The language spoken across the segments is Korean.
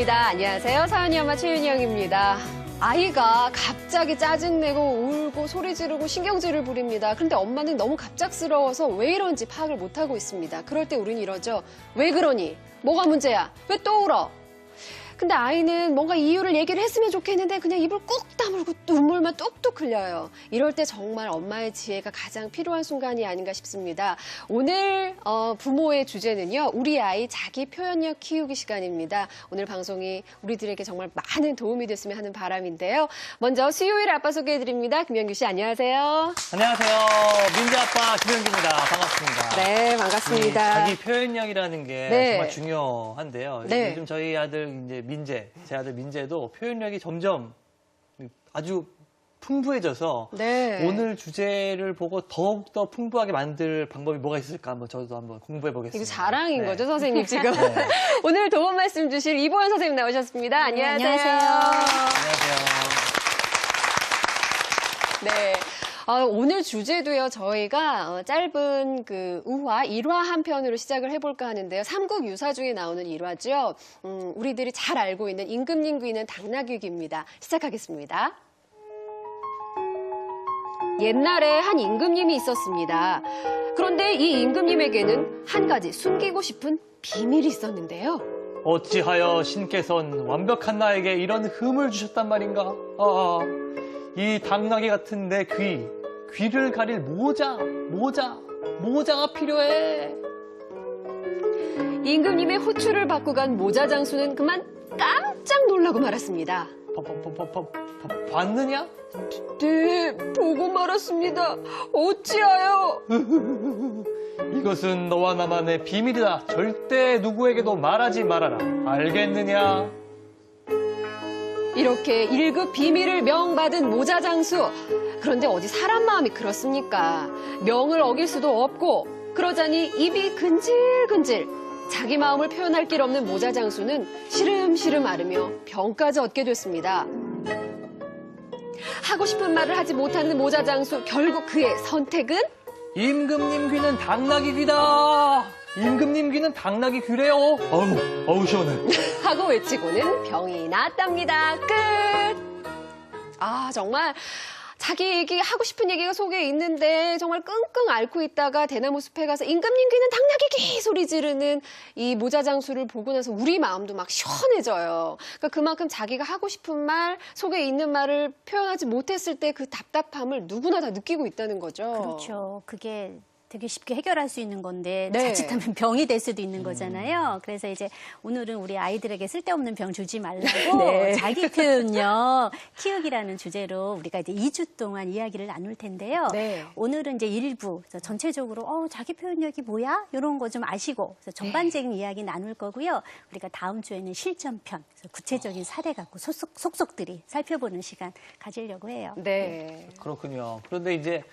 시간입니다. 안녕하세요. 사연이 엄마 최윤영입니다. 아이가 갑자기 짜증내고 울고 소리 지르고 신경질을 부립니다. 그런데 엄마는 너무 갑작스러워서 왜 이런지 파악을 못하고 있습니다. 그럴 때 우린 이러죠. 왜 그러니? 뭐가 문제야? 왜 또 울어? 근데 아이는 뭔가 이유를 얘기를 했으면 좋겠는데 그냥 입을 꾹 다물고 눈물만 뚝뚝 흘려요. 이럴 때 정말 엄마의 지혜가 가장 필요한 순간이 아닌가 싶습니다. 오늘 부모의 주제는요. 우리 아이 자기 표현력 키우기 시간입니다. 오늘 방송이 우리들에게 정말 많은 도움이 됐으면 하는 바람인데요. 먼저 수요일 아빠 소개해드립니다. 김영규 씨 안녕하세요. 안녕하세요. 민재 아빠 김영규입니다. 반갑습니다. 네, 반갑습니다. 자기 표현력이라는 게 네. 정말 중요한데요. 네. 요즘 저희 아들 이제 제 아들 민재도 표현력이 점점 아주 풍부해져서 네. 오늘 주제를 보고 더욱더 풍부하게 만들 방법이 뭐가 있을까 한번 저도 한번 공부해 보겠습니다. 이거 자랑인 네. 거죠, 선생님 지금. 네. 오늘 도움 말씀 주실 이보연 선생님 나오셨습니다. 안녕하세요. 안녕하세요. 네. 오늘 주제도요, 저희가 짧은 우화, 일화 한 편으로 시작을 해볼까 하는데요. 삼국 유사 중에 나오는 일화죠. 우리들이 잘 알고 있는 임금님 귀는 당나귀기입니다. 시작하겠습니다. 옛날에 한 임금님이 있었습니다. 그런데 이 임금님에게는 한 가지 숨기고 싶은 비밀이 있었는데요. 어찌하여 신께선 완벽한 나에게 이런 흠을 주셨단 말인가? 이 당나귀 같은 내 귀를 가릴 모자가 필요해. 임금님의 호출을 받고 간 모자 장수는 그만 깜짝 놀라고 말았습니다. 봤느냐? 네, 보고 말았습니다. 어찌하여? 이것은 너와 나만의 비밀이다. 절대 누구에게도 말하지 말아라. 알겠느냐? 이렇게 1급 비밀을 명받은 모자 장수. 그런데 어디 사람 마음이 그렇습니까? 명을 어길 수도 없고 그러자니 입이 근질근질. 자기 마음을 표현할 길 없는 모자 장수는 시름시름 앓으며 병까지 얻게 됐습니다. 하고 싶은 말을 하지 못하는 모자 장수. 결국 그의 선택은? 임금님 귀는 당나귀 귀다. 임금님 귀는 당나귀 귀래요. 어우 시원해. 하고 외치고는 병이 낫답니다. 끝! 정말 자기 얘기, 하고 싶은 얘기가 속에 있는데 정말 끙끙 앓고 있다가 대나무 숲에 가서 임금님 귀는 당나귀 귀 소리 지르는 이 모자 장수를 보고 나서 우리 마음도 막 시원해져요. 그러니까 그만큼 자기가 하고 싶은 말, 속에 있는 말을 표현하지 못했을 때 그 답답함을 누구나 다 느끼고 있다는 거죠. 그렇죠. 그게 되게 쉽게 해결할 수 있는 건데 네. 자칫하면 병이 될 수도 있는 거잖아요. 그래서 이제 오늘은 우리 아이들에게 쓸데없는 병 주지 말라고 네. 자기 표현력 키우기라는 주제로 우리가 이제 2주 동안 이야기를 나눌 텐데요. 네. 오늘은 이제 일부 전체적으로 자기 표현력이 뭐야? 이런 거 좀 아시고 그래서 전반적인 이야기 나눌 거고요. 우리가 다음 주에는 실전편, 그래서 구체적인 사례 갖고 속속들이 살펴보는 시간 가지려고 해요. 네. 그렇군요. 그런데 이제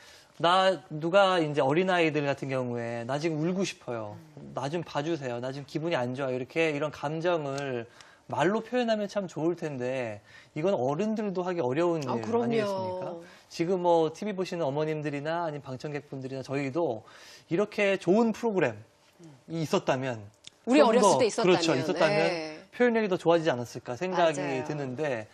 누가 이제 어린아이들 같은 경우에 나 지금 울고 싶어요. 나 좀 봐주세요. 나 지금 기분이 안 좋아요. 이런 감정을 말로 표현하면 참 좋을 텐데 이건 어른들도 하기 어려운 일 그럼요. 아니겠습니까? 지금 TV 보시는 어머님들이나 아니면 방청객분들이나 저희도 이렇게 좋은 프로그램이 있었다면 우리 좀 어렸을 더, 때 있었다면. 그렇죠. 있었다면 네. 표현력이 더 좋아지지 않았을까 생각이 맞아요. 드는데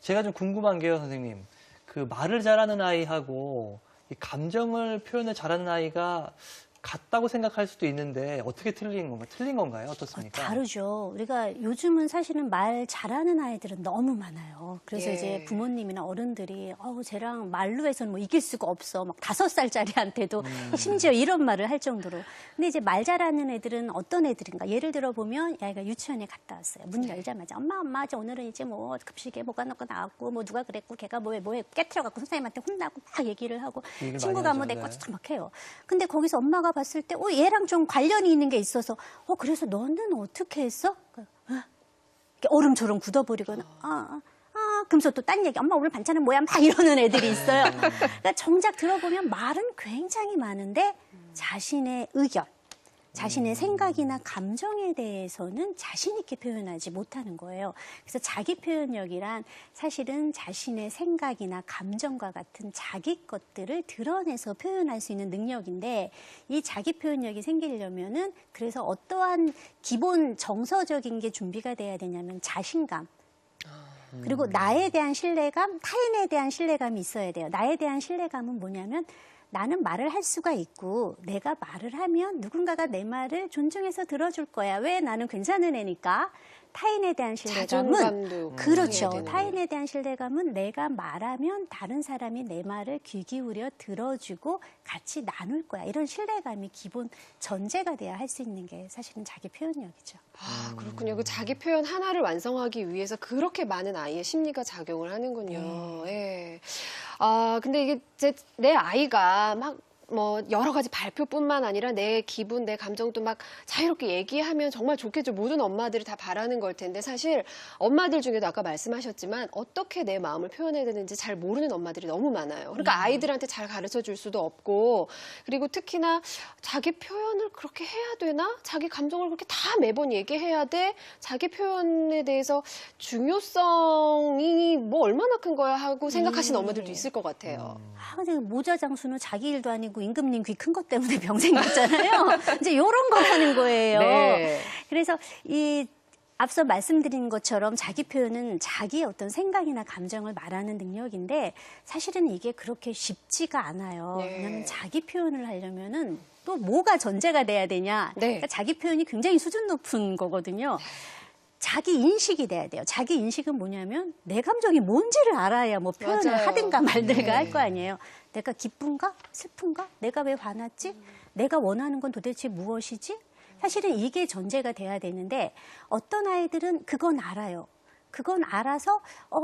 제가 좀 궁금한 게요, 선생님. 그 말을 잘하는 아이하고 이 감정을 표현을 잘하는 아이가 같다고 생각할 수도 있는데 어떻게 틀린 건가요? 어떻습니까? 다르죠. 우리가 요즘은 사실은 말 잘하는 아이들은 너무 많아요. 그래서 예. 이제 부모님이나 어른들이 쟤랑 말로 해서는 뭐 이길 수가 없어. 막 5살짜리한테도 심지어 이런 말을 할 정도로. 근데 이제 말 잘하는 애들은 어떤 애들인가? 예를 들어 보면 애가 유치원에 갔다 왔어요. 문 열자마자 엄마 이제 오늘은 이제 뭐 급식에 뭐가 나왔고 뭐 누가 그랬고 걔가 뭐해 깨트려갖고 선생님한테 혼나고 막 얘기를 하고 친구가 뭐 내거 막 해요. 근데 거기서 엄마가 봤을 때 얘랑 좀 관련이 있는 게 있어서 그래서 너는 어떻게 했어? 이렇게 얼음처럼 굳어버리거나 그러면서 또 딴 얘기 엄마 오늘 반찬은 뭐야? 막 이러는 애들이 있어요. 그러니까 정작 들어보면 말은 굉장히 많은데 자신의 의견 자신의 생각이나 감정에 대해서는 자신 있게 표현하지 못하는 거예요. 그래서 자기 표현력이란 사실은 자신의 생각이나 감정과 같은 자기 것들을 드러내서 표현할 수 있는 능력인데, 이 자기 표현력이 생기려면은 그래서 어떠한 기본 정서적인 게 준비가 돼야 되냐면 자신감, 그리고 나에 대한 신뢰감, 타인에 대한 신뢰감이 있어야 돼요. 나에 대한 신뢰감은 뭐냐면 나는 말을 할 수가 있고 내가 말을 하면 누군가가 내 말을 존중해서 들어줄 거야. 왜? 나는 괜찮은 애니까. 타인에 대한 신뢰감은 자존감도 그렇죠. 강해야 되는. 타인에 대한 신뢰감은 내가 말하면 다른 사람이 내 말을 귀 기울여 들어주고 같이 나눌 거야. 이런 신뢰감이 기본 전제가 돼야 할 수 있는 게 사실은 자기 표현력이죠. 아, 그렇군요. 그 자기 표현 하나를 완성하기 위해서 그렇게 많은 아이의 심리가 작용을 하는군요. 예. 아, 근데 이게 내 아이가 막 뭐 여러 가지 발표뿐만 아니라 내 기분, 내 감정도 막 자유롭게 얘기하면 정말 좋겠죠. 모든 엄마들이 다 바라는 걸 텐데 사실 엄마들 중에도 아까 말씀하셨지만 어떻게 내 마음을 표현해야 되는지 잘 모르는 엄마들이 너무 많아요. 그러니까 아이들한테 잘 가르쳐 줄 수도 없고, 그리고 특히나 자기 표현을 그렇게 해야 되나? 자기 감정을 그렇게 다 매번 얘기해야 돼? 자기 표현에 대해서 중요성이 뭐 얼마나 큰 거야 하고 생각하시는 엄마들도 있을 것 같아요. 아, 근데 모자 장수는 자기 일도 아니고 임금님 귀 큰 것 때문에 병 생겼잖아요. 이제 이런 거 하는 거예요. 네. 그래서 이 앞서 말씀드린 것처럼 자기 표현은 자기의 어떤 생각이나 감정을 말하는 능력인데 사실은 이게 그렇게 쉽지가 않아요. 네. 왜냐하면 자기 표현을 하려면은 또 뭐가 전제가 돼야 되냐. 네. 그러니까 자기 표현이 굉장히 수준 높은 거거든요. 자기 인식이 돼야 돼요. 자기 인식은 뭐냐면 내 감정이 뭔지를 알아야 뭐 표현을 맞아요. 하든가 말든가 네. 할 거 아니에요. 내가 기쁜가? 슬픈가? 내가 왜 화났지? 내가 원하는 건 도대체 무엇이지? 사실은 이게 전제가 돼야 되는데 어떤 아이들은 그건 알아요. 그건 알아서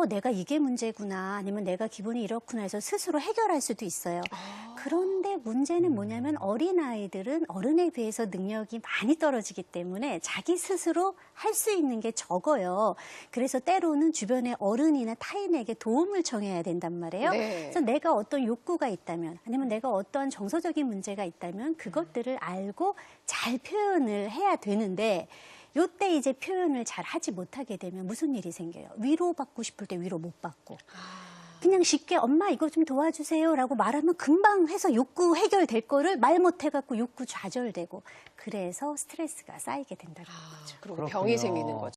내가 이게 문제구나, 아니면 내가 기분이 이렇구나 해서 스스로 해결할 수도 있어요. 그런데 문제는 뭐냐면 어린아이들은 어른에 비해서 능력이 많이 떨어지기 때문에 자기 스스로 할 수 있는 게 적어요. 그래서 때로는 주변의 어른이나 타인에게 도움을 청해야 된단 말이에요. 네. 그래서 내가 어떤 욕구가 있다면, 아니면 내가 어떠한 정서적인 문제가 있다면 그것들을 알고 잘 표현을 해야 되는데, 요때 이제 표현을 잘 하지 못하게 되면 무슨 일이 생겨요? 위로받고 싶을 때 위로 못 받고. 그냥 쉽게 엄마 이거 좀 도와주세요라고 말하면 금방 해서 욕구 해결될 거를 말 못해갖고 욕구 좌절되고, 그래서 스트레스가 쌓이게 된다는 거죠. 그리고 병이 그렇군요. 생기는 거죠.